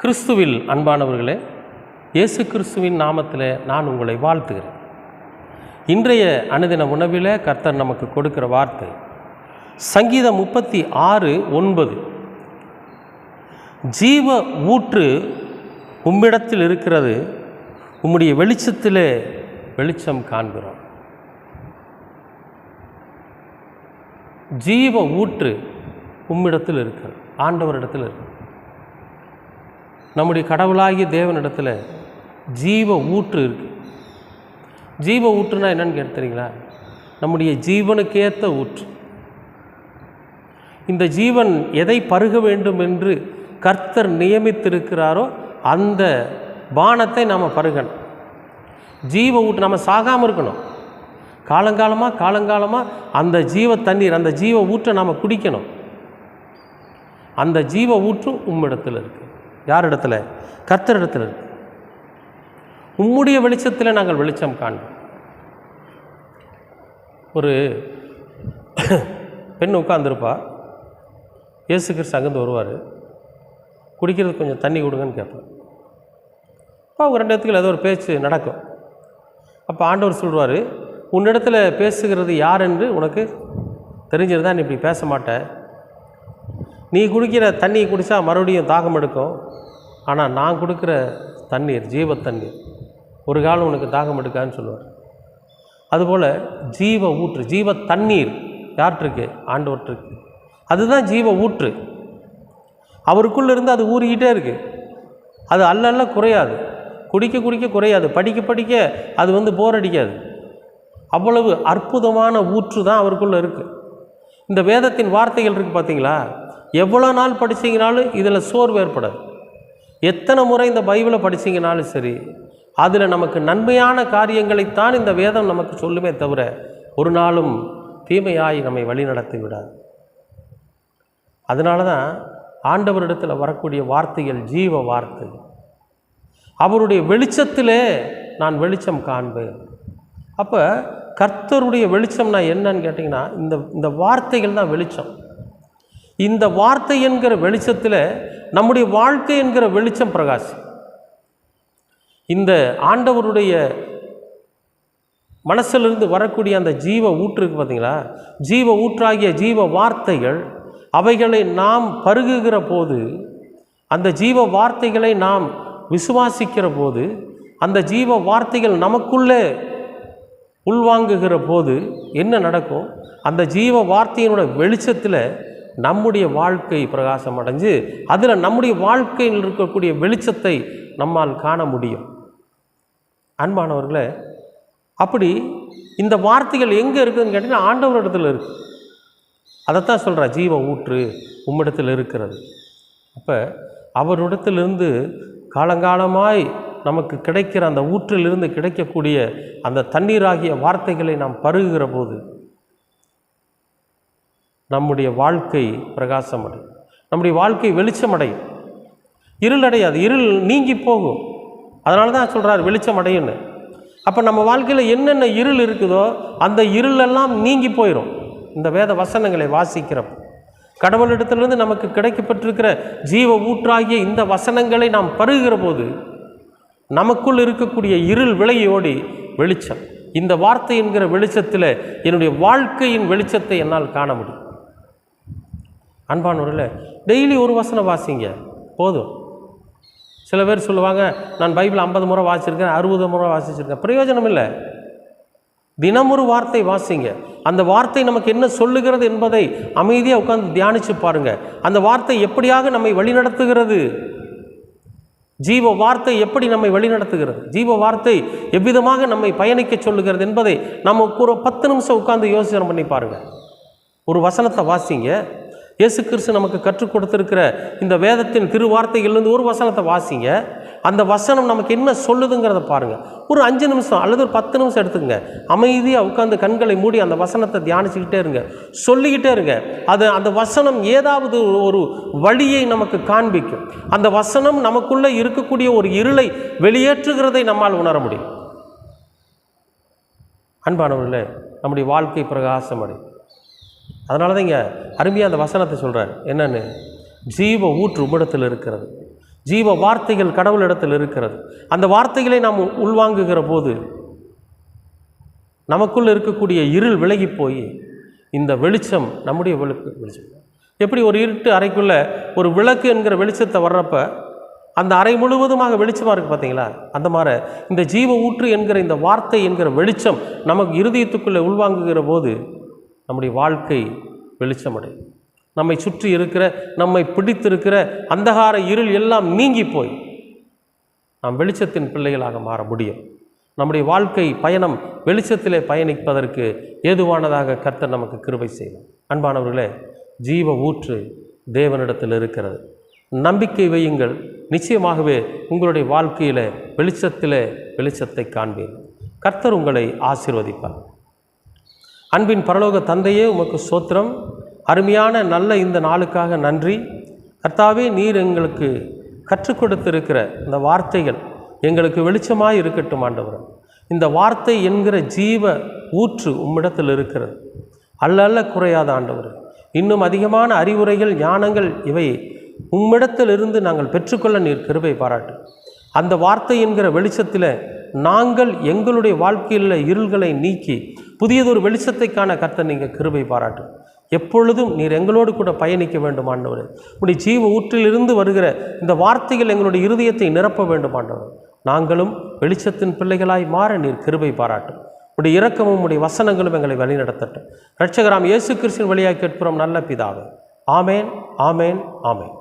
கிறிஸ்துவில் அன்பானவர்களே, இயேசு கிறிஸ்துவின் நாமத்தில் நான் உங்களை வாழ்த்துகிறேன். இன்றைய அனுதின உணவில் கர்த்தர் நமக்கு கொடுக்கிற வார்த்தை சங்கீதம் 36:9. ஜீவ ஊற்று உம்மிடத்தில் இருக்கிறது, உம்முடைய வெளிச்சத்திலே வெளிச்சம் காண்கிறோம். ஜீவ ஊற்று உம்மிடத்தில் இருக்கிறது, ஆண்டவரிடத்தில் இருக்கிறது. நம்முடைய கடவுளாகிய தேவனிடத்தில் ஜீவ ஊற்று இருக்குது. ஜீவ ஊற்றுனா என்னன்னு கேட்டுறீங்களா? நம்முடைய ஜீவனுக்கேற்ற ஊற்று. இந்த ஜீவன் எதை பருக வேண்டும் என்று கர்த்தர் நியமித்திருக்கிறாரோ அந்த பானத்தை நாம் பருகணும். ஜீவ ஊற்று நம்ம சாகாமல் இருக்கணும். காலங்காலமாக அந்த ஜீவ தண்ணீர், அந்த ஜீவ ஊற்றை நாம் குடிக்கணும். அந்த ஜீவ ஊற்று உம்மிடத்தில் இருக்குது. யார் இடத்துல? கர்த்தரிடத்தில் இருக்கு. உம்முடைய வெளிச்சத்தில் நாங்கள் வெளிச்சம் காண்போம். ஒரு பெண் உட்கார்ந்துருப்பா. இயேசு கிறிஸ்து அங்கேருந்து வருவார். குடிக்கிறதுக்கு கொஞ்சம் தண்ணி கொடுங்கன்னு கேட்பேன். அப்போ அவங்க ரெண்டு இடத்துக்கு ஏதோ ஒரு பேச்சு நடக்கும். அப்போ ஆண்டவர் சொல்வார், உன்னிடத்தில் பேசுகிறது யார் என்று உனக்கு தெரிஞ்சிருந்தா நீ இப்படி பேச மாட்டேன். நீ குடிக்கிற தண்ணியை குடித்தா மறுபடியும் தாகம் எடுக்கும். ஆனால் நான் கொடுக்குற தண்ணீர் ஜீவ தண்ணீர், ஒரு காலம் உனக்கு தாகம் எடுக்கான்னு சொல்லுவார். அதுபோல் ஜீவ ஊற்று, ஜீவ தண்ணீர் யார்கிட்டருக்கு? ஆண்டவர்கிட்டருக்கு. அதுதான் ஜீவ ஊற்று. அவருக்குள்ளே இருந்து அது ஊறிக்கிட்டே இருக்குது. அது அல்ல குறையாது, குடிக்க குறையாது, படிக்க அது போர் அடிக்காது. அவ்வளவு அற்புதமான ஊற்று தான் அவருக்குள்ளே இருக்குது. இந்த வேதத்தின் வார்த்தைகள் இருக்குது பார்த்தீங்களா? எவ்வளோ நாள் படிச்சிங்கனாலும் இதில் சோர்வு ஏற்படாது. எத்தனை முறை இந்த பைபிளை படிச்சிங்கனாலும் சரி, அதில் நமக்கு நன்மையான காரியங்களைத்தான் இந்த வேதம் நமக்கு சொல்லுமே தவிர ஒரு நாளும் தீமையாய் நம்மை வழிநடத்தி விடாது. அதனால தான் ஆண்டவரிடத்தில் வரக்கூடிய வார்த்தைகள் ஜீவ வார்த்தை. அவருடைய வெளிச்சத்திலே நான் வெளிச்சம் காண்பேன். அப்போ கர்த்தருடைய வெளிச்சம்னா என்னன்னு கேட்டிங்கன்னா, இந்த வார்த்தைகள் தான் வெளிச்சம். இந்த வார்த்தை என்கிற வெளிச்சத்தில் நம்முடைய வாழ்க்கை என்கிற வெளிச்சம் பிரகாசி. இந்த ஆண்டவருடைய மனசிலிருந்து வரக்கூடிய அந்த ஜீவ ஊற்றுக்கு பார்த்தீங்களா, ஜீவ ஊற்றாகிய ஜீவ வார்த்தைகள், அவைகளை நாம் பருகுகிற போது, அந்த ஜீவ வார்த்தைகளை நாம் விசுவாசிக்கிற போது, அந்த ஜீவ வார்த்தைகள் நமக்குள்ளே உள்வாங்குகிற போது என்ன நடக்கும்? அந்த ஜீவ வார்த்தையினோட வெளிச்சத்தில் நம்முடைய வாழ்க்கை பிரகாசம் அடைஞ்சு அதில் நம்முடைய வாழ்க்கையில் இருக்கக்கூடிய வெளிச்சத்தை நம்மால் காண முடியும். அன்பானவர்களே, அப்படி இந்த வார்த்தைகள் எங்கே இருக்குதுன்னு கேட்டிங்கன்னா ஆண்டவரிடத்தில் இருக்குது. அதைத்தான் சொல்கிறா, ஜீவ ஊற்று உம்மிடத்தில் இருக்கிறது. அப்போ அவரிடத்திலிருந்து காலங்காலமாய் நமக்கு கிடைக்கிற அந்த ஊற்றிலிருந்து கிடைக்கக்கூடிய அந்த தண்ணீராகிய வார்த்தைகளை நாம் பருகுகிற போது நம்முடைய வாழ்க்கை பிரகாசம் அடையும், நம்முடைய வாழ்க்கை வெளிச்சம் அடையும். இருள் அடையாது, இருள் நீங்கி போகும். அதனால தான் சொல்கிறார் வெளிச்சம் அடையுன்னு. அப்போ நம்ம வாழ்க்கையில் என்னென்ன இருள் இருக்குதோ அந்த இருளெல்லாம் நீங்கி போயிடும். இந்த வேத வசனங்களை வாசிக்கிறப்போ கடவுளிடத்திலிருந்து நமக்கு கிடைக்கப்பட்டிருக்கிற ஜீவ ஊற்றாகிய இந்த வசனங்களை நாம் பருகுகிற போது நமக்குள் இருக்கக்கூடிய இருள் விலகி ஓடி வெளிச்சம், இந்த வார்த்தை என்கிற வெளிச்சத்தில் என்னுடைய வாழ்க்கையின் வெளிச்சத்தை என்னால் காண முடியும். அன்பானவர்களே, டெய்லி ஒரு வசனம் வாசிங்க போதும். சில பேர் சொல்லுவாங்க, நான் பைபிள் 50 முறை வாசிச்சிருக்கேன், 60 முறை வாசிச்சிருக்கேன். பிரயோஜனம் இல்லை. தினமொரு வார்த்தை வாசிங்க. அந்த வார்த்தை நமக்கு என்ன சொல்லுகிறது என்பதை அமைதியாக உட்கார்ந்து தியானித்து பாருங்கள். அந்த வார்த்தை எப்படியாக நம்மை வழிநடத்துகிறது, ஜீவ வார்த்தை எப்படி நம்மை வழிநடத்துகிறது, ஜீவ வார்த்தை எவ்விதமாக நம்மை பயணிக்க சொல்லுகிறது என்பதை நம்ம ஒரு 10 நிமிஷம் உட்கார்ந்து யோசனை பண்ணி பாருங்கள். ஒரு வசனத்தை வாசிங்க. இயேசு கிறிஸ்து நமக்கு கற்றுக் கொடுத்திருக்கிற இந்த வேதத்தின் திருவார்த்தைகள்லேருந்து ஒரு வசனத்தை வாசிங்க. அந்த வசனம் நமக்கு என்ன சொல்லுதுங்கிறத பாருங்கள். ஒரு 5 நிமிஷம் அல்லது ஒரு 10 நிமிஷம் எடுத்துக்கங்க. அமைதியாக உட்கார்ந்து கண்களை மூடி அந்த வசனத்தை தியானிச்சுக்கிட்டே இருங்க, சொல்லிக்கிட்டே இருங்க. அந்த வசனம் ஏதாவது ஒரு வழியை நமக்கு காண்பிக்கும். அந்த வசனம் நமக்குள்ளே இருக்கக்கூடிய ஒரு இருளை வெளியேற்றுகிறதை நம்மால் உணர முடியும். அன்பானவர்களே, நம்முடைய வாழ்க்கை பிரகாசம் அடையும். அதனால தான் இங்கே அருமையாக அந்த வசனத்தை சொல்கிறார். என்னென்னு? ஜீவ ஊற்று உம்மிடத்தில் இருக்கிறது. ஜீவ வார்த்தைகள் கடவுளிடத்தில் இருக்கிறது. அந்த வார்த்தைகளை நாம் உள்வாங்குகிற போது நமக்குள் இருக்கக்கூடிய இருள் விலகி போய் இந்த வெளிச்சம் நம்முடைய வெளிச்சம். எப்படி ஒரு இருட்டு அறைக்குள்ளே ஒரு விளக்கு என்கிற வெளிச்சத்தை வர்றப்ப அந்த அறை முழுவதுமாக வெளிச்சமாக இருக்குது பார்த்தீங்களா? அந்த மாதிரி இந்த ஜீவ ஊற்று என்கிற இந்த வார்த்தை என்கிற வெளிச்சம் நமக்கு இருதயத்துக்குள்ளே உள்வாங்குகிற போது நம்முடைய வாழ்க்கை வெளிச்சமடையும். நம்மை சுற்றி இருக்கிற, நம்மை பிடித்திருக்கிற அந்தகார இருள் எல்லாம் நீங்கி போய் நாம் வெளிச்சத்தின் பிள்ளைகளாக மாற முடியும். நம்முடைய வாழ்க்கை பயணம் வெளிச்சத்திலே பயணிப்பதற்கு ஏதுவானதாக கர்த்தர் நமக்கு கிருபை செய்வார். அன்பானவர்களே, ஜீவ ஊற்று தேவனிடத்தில் இருக்கிறது. நம்பிக்கை வையுங்கள். நிச்சயமாகவே உங்களுடைய வாழ்க்கையில் வெளிச்சத்தை காண்பீர்கள். கர்த்தர் உங்களை ஆசீர்வதிப்பார். அன்பின் பரலோக தந்தையே, உமக்கு ஸ்தோத்திரம். அருமையான நல்ல இந்த நாளுக்காக நன்றி. கர்த்தாவே, நீர் எங்களுக்கு கற்றுக் கொடுத்திருக்கிற இந்த வார்த்தைகள் எங்களுக்கு வெளிச்சமாக இருக்கட்டும் ஆண்டவரே. இந்த வார்த்தை என்கிற ஜீவ ஊற்று உம்மிடத்தில் இருக்கிறது. அல்ல குறையாத ஆண்டவரே. இன்னும் அதிகமான அறிவுரைகள், ஞானங்கள் இவை உம்மிடத்திலிருந்து நாங்கள் பெற்றுக்கொள்ள நீர் கிருபை பாராட்டு. அந்த வார்த்தை என்கிற வெளிச்சத்தில் நாங்கள் எங்களுடைய வாழ்க்கையில் இருள்களை நீக்கி புதியதொரு வெளிச்சத்தை காண கர்த்தர் நீங்கள் கிருபை பாராட்டு. எப்பொழுதும் நீர் எங்களோடு கூட பயணிக்க வேண்டும் ஆண்டவரே. உடைய ஜீவ ஊற்றிலிருந்து வருகிற இந்த வார்த்தைகள் எங்களுடைய இருதயத்தை நிரப்ப வேண்டும் ஆண்டவரே. நாங்களும் வெளிச்சத்தின் பிள்ளைகளாய் மாற நீர் கிருபை பாராட்டும். உடைய இரக்கமும் உடைய வசனங்களும் எங்களை வழிநடத்தட்டும். இரட்சகராம் இயேசு கிறிஸ்துவின் வழியாக கேட்கிறோம் நல்ல பிதாவே. ஆமேன், ஆமேன், ஆமேன்.